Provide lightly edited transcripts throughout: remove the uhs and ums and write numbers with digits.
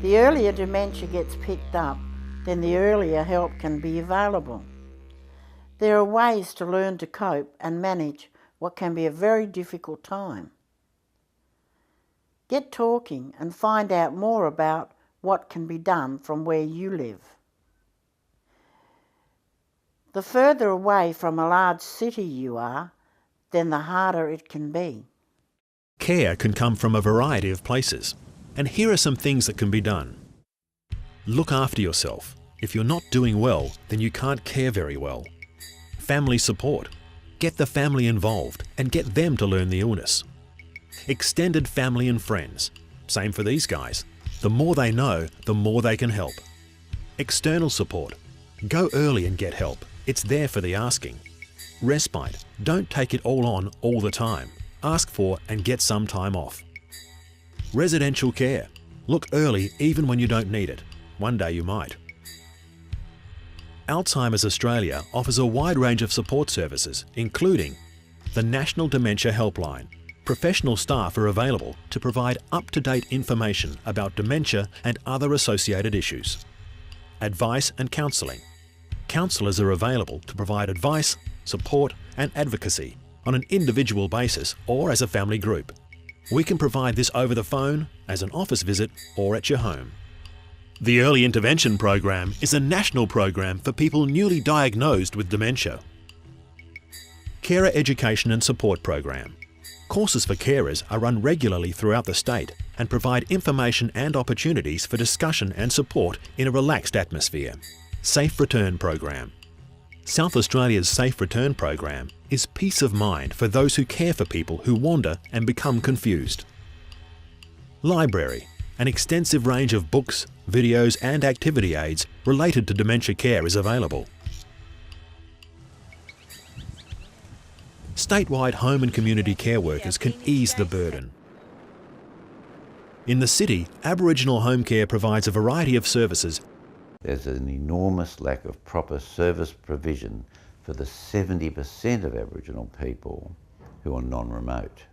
The earlier dementia gets picked up, then the earlier help can be available. There are ways to learn to cope and manage what can be a very difficult time. Get talking and find out more about what can be done from where you live. The further away from a large city you are, then the harder it can be. Care can come from a variety of places, and here are some things that can be done. Look after yourself. If you're not doing well, then you can't care very well. Family support. Get the family involved and get them to learn the illness. Extended family and friends. Same for these guys. The more they know, the more they can help. External support. Go early and get help. It's there for the asking. Respite. Don't take it all on all the time. Ask for and get some time off. Residential care. Look early even when you don't need it. One day you might. Alzheimer's Australia offers a wide range of support services, including the National Dementia Helpline. Professional staff are available to provide up-to-date information about dementia and other associated issues. Advice and counselling. Counsellors are available to provide advice, support and advocacy on an individual basis or as a family group. We can provide this over the phone, as an office visit or at your home. The Early Intervention Program is a national program for people newly diagnosed with dementia. Carer Education and Support Program. Courses for carers are run regularly throughout the state and provide information and opportunities for discussion and support in a relaxed atmosphere. Safe Return Program. South Australia's Safe Return Program is peace of mind for those who care for people who wander and become confused. Library. An extensive range of books, videos and activity aids related to dementia care is available. Statewide home and community care workers can ease the burden. In the city, Aboriginal home care provides a variety of services. There's an enormous lack of proper service provision for the 70% of Aboriginal people who are non-remote.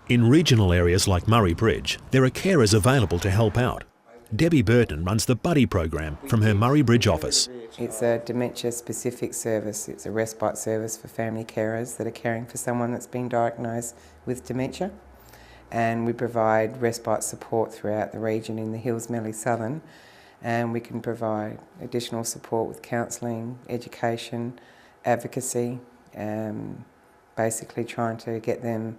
In regional areas like Murray Bridge, there are carers available to help out. Debbie Burton runs the Buddy program from her Murray Bridge office. It's a dementia-specific service. It's a respite service for family carers that are caring for someone that's been diagnosed with dementia. And we provide respite support throughout the region in the Hills, Mallee Southern. And we can provide additional support with counselling, education, advocacy, basically trying to get the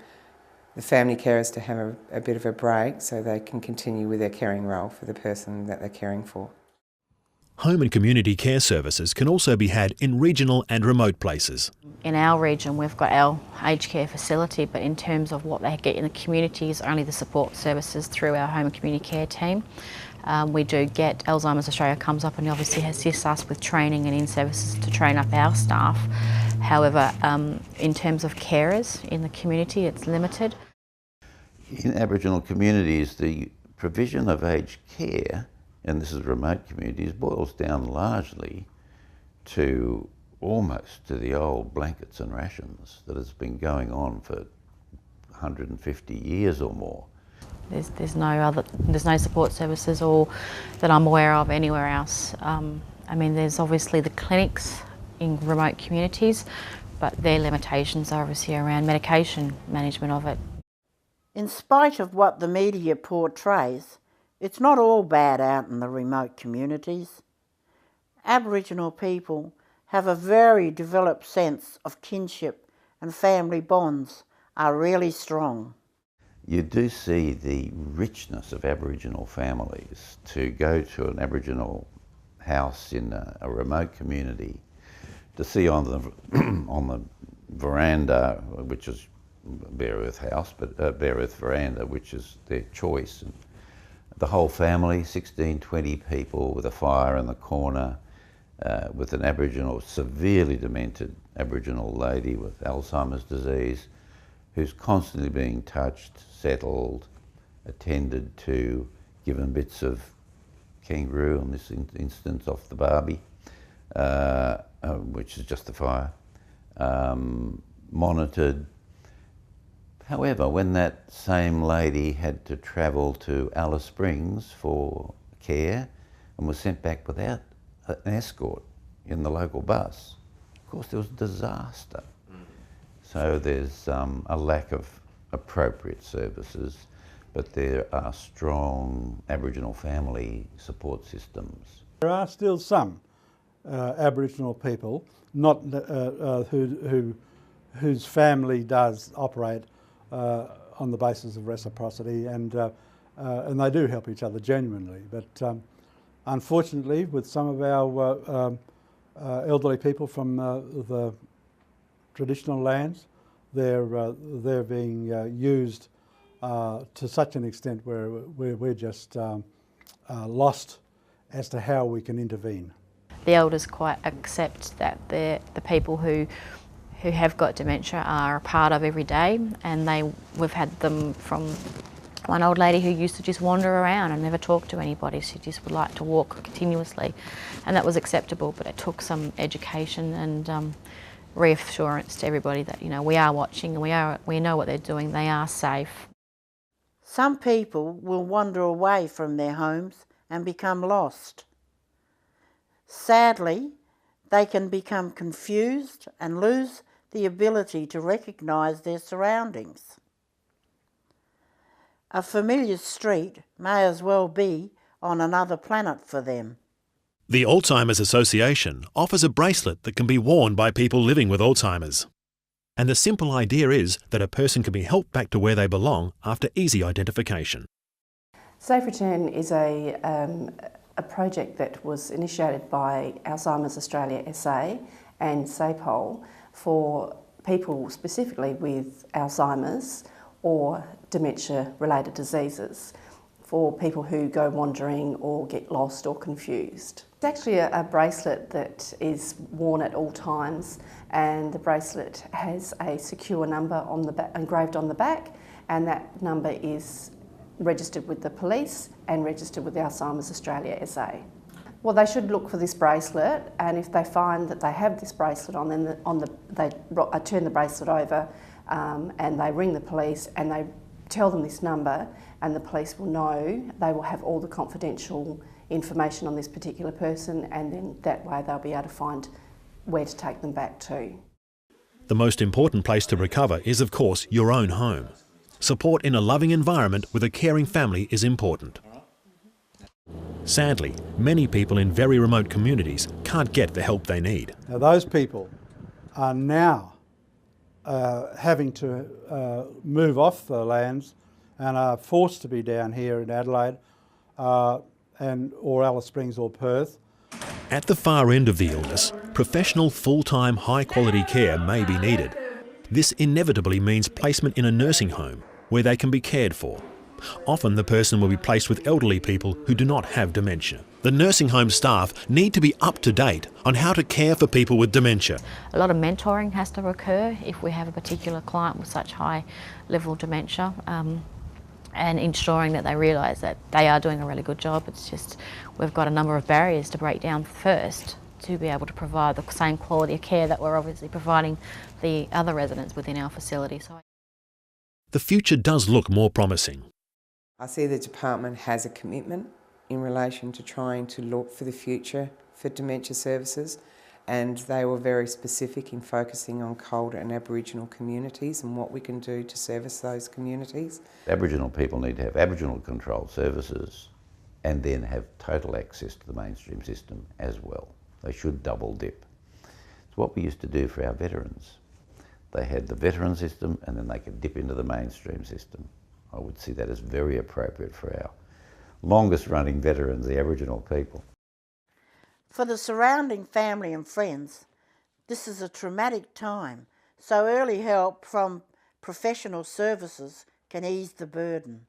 family carers to have a bit of a break so they can continue with their caring role for the person that they're caring for. Home and community care services can also be had in regional and remote places. In our region we've got our aged care facility, but in terms of what they get in the community is only the support services through our home and community care team. We do get, Alzheimer's Australia comes up and obviously assists us with training and in-services to train up our staff. However, in terms of carers in the community, it's limited. In Aboriginal communities, the provision of aged care, and this is remote communities, boils down largely to almost to the old blankets and rations that has been going on for 150 years or more. There's no support services or that I'm aware of anywhere else. I mean, there's obviously the clinics in remote communities, but their limitations are obviously around medication management of it. In spite of what the media portrays, it's not all bad out in the remote communities. Aboriginal people have a very developed sense of kinship and family bonds are really strong. You do see the richness of Aboriginal families. To go to an Aboriginal house in a remote community, to see on the veranda, which is Bear Earth House, but Bear Earth Veranda, which is their choice. And the whole family, 16, 20 people with a fire in the corner, with an Aboriginal, severely demented Aboriginal lady with Alzheimer's disease, who's constantly being touched, settled, attended to, given bits of kangaroo, in this instance off the barbie, which is just the fire, monitored. However, when that same lady had to travel to Alice Springs for care and was sent back without an escort in the local bus, of course there was disaster. So there's a lack of appropriate services, but there are strong Aboriginal family support systems. There are still some Aboriginal people not whose family does operate on the basis of reciprocity, and they do help each other genuinely. But unfortunately, with some of our elderly people from the traditional lands, they're being used to such an extent where we're just lost as to how we can intervene. The elders quite accept that the people who have got dementia are a part of every day, and we've had them from one old lady who used to just wander around and never talk to anybody. She just would like to walk continuously, and that was acceptable, but it took some education and reassurance to everybody that, you know, we are watching and we know what they're doing, they are safe. Some people will wander away from their homes and become lost. Sadly, they can become confused and lose the ability to recognise their surroundings. A familiar street may as well be on another planet for them. The Alzheimer's Association offers a bracelet that can be worn by people living with Alzheimer's. And the simple idea is that a person can be helped back to where they belong after easy identification. Safe Return is a project that was initiated by Alzheimer's Australia SA and SAPOL for people specifically with Alzheimer's or dementia-related diseases, for people who go wandering or get lost or confused. It's actually a bracelet that is worn at all times, and the bracelet has a secure number on the back, engraved on the back, and that number is registered with the police and registered with Alzheimer's Australia SA. Well, they should look for this bracelet, and if they find that they have this bracelet on, then they turn the bracelet over and they ring the police and they tell them this number, and the police will know. They will have all the confidential information on this particular person, and then that way they'll be able to find where to take them back to. The most important place to recover is, of course, your own home. Support in a loving environment with a caring family is important. Sadly, many people in very remote communities can't get the help they need. Now, those people are now having to move off the lands and are forced to be down here in Adelaide or Alice Springs or Perth. At the far end of the illness, professional, full-time, high-quality care may be needed. This inevitably means placement in a nursing home where they can be cared for. Often the person will be placed with elderly people who do not have dementia. The nursing home staff need to be up to date on how to care for people with dementia. A lot of mentoring has to occur if we have a particular client with such high level of dementia, and ensuring that they realise that they are doing a really good job. It's just we've got a number of barriers to break down first to be able to provide the same quality of care that we're obviously providing the other residents within our facility. The future does look more promising. I see the department has a commitment in relation to trying to look for the future for dementia services, and they were very specific in focusing on Calder and Aboriginal communities and what we can do to service those communities. Aboriginal people need to have Aboriginal controlled services and then have total access to the mainstream system as well. They should double dip. It's what we used to do for our veterans. They had the veteran system and then they could dip into the mainstream system. I would see that as very appropriate for our longest running veterans, the Aboriginal people. For the surrounding family and friends, this is a traumatic time, so early help from professional services can ease the burden.